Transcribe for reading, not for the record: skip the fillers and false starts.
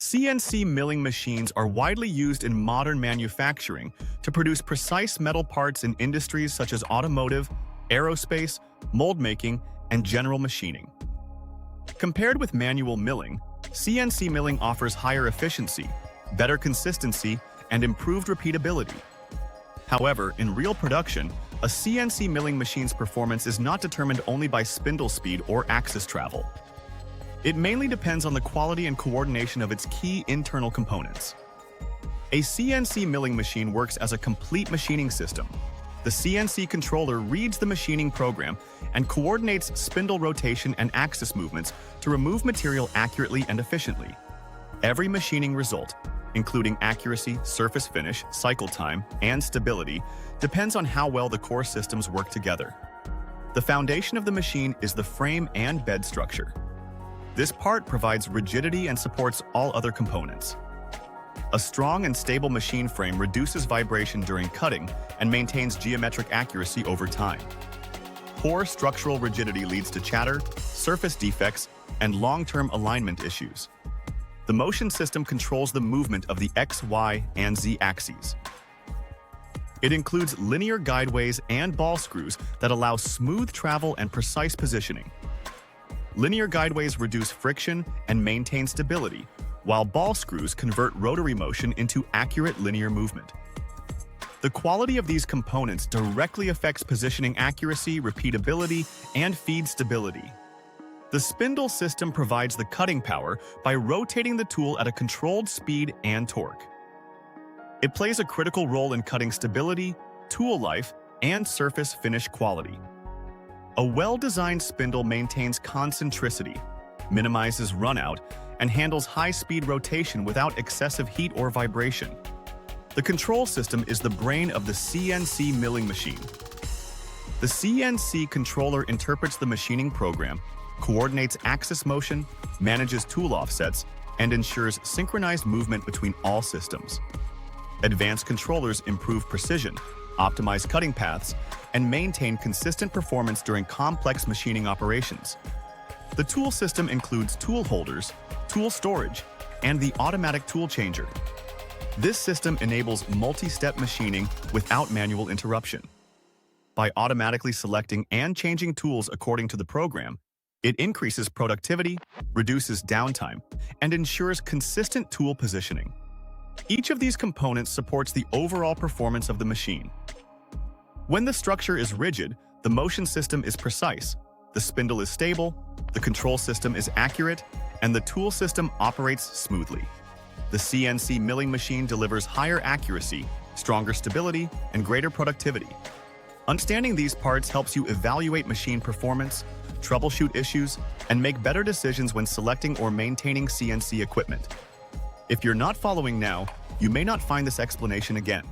CNC milling machines are widely used in modern manufacturing to produce precise metal parts in industries such as automotive, aerospace, mold making, and general machining. Compared with manual milling, CNC milling offers higher efficiency, better consistency, and improved repeatability. However, in real production, a CNC milling machine's performance is not determined only by spindle speed or axis travel. It mainly depends on the quality and coordination of its key internal components. A CNC milling machine works as a complete machining system. The CNC controller reads the machining program and coordinates spindle rotation and axis movements to remove material accurately and efficiently. Every machining result, including accuracy, surface finish, cycle time, and stability, depends on how well the core systems work together. The foundation of the machine is the frame and bed structure. This part provides rigidity and supports all other components. A strong and stable machine frame reduces vibration during cutting and maintains geometric accuracy over time. Poor structural rigidity leads to chatter, surface defects, and long-term alignment issues. The motion system controls the movement of the X, Y, and Z axes. It includes linear guideways and ball screws that allow smooth travel and precise positioning. Linear guideways reduce friction and maintain stability, while ball screws convert rotary motion into accurate linear movement. The quality of these components directly affects positioning accuracy, repeatability, and feed stability. The spindle system provides the cutting power by rotating the tool at a controlled speed and torque. It plays a critical role in cutting stability, tool life, and surface finish quality. A well-designed spindle maintains concentricity, minimizes runout, and handles high-speed rotation without excessive heat or vibration. The control system is the brain of the CNC milling machine. The CNC controller interprets the machining program, coordinates axis motion, manages tool offsets, and ensures synchronized movement between all systems. Advanced controllers improve precision, optimize cutting paths, and maintain consistent performance during complex machining operations. The tool system includes tool holders, tool storage, and the automatic tool changer. This system enables multi-step machining without manual interruption. By automatically selecting and changing tools according to the program, it increases productivity, reduces downtime, and ensures consistent tool positioning. Each of these components supports the overall performance of the machine. When the structure is rigid, the motion system is precise, the spindle is stable, the control system is accurate, and the tool system operates smoothly. The CNC milling machine delivers higher accuracy, stronger stability, and greater productivity. Understanding these parts helps you evaluate machine performance, troubleshoot issues, and make better decisions when selecting or maintaining CNC equipment. If you're not following now, you may not find this explanation again.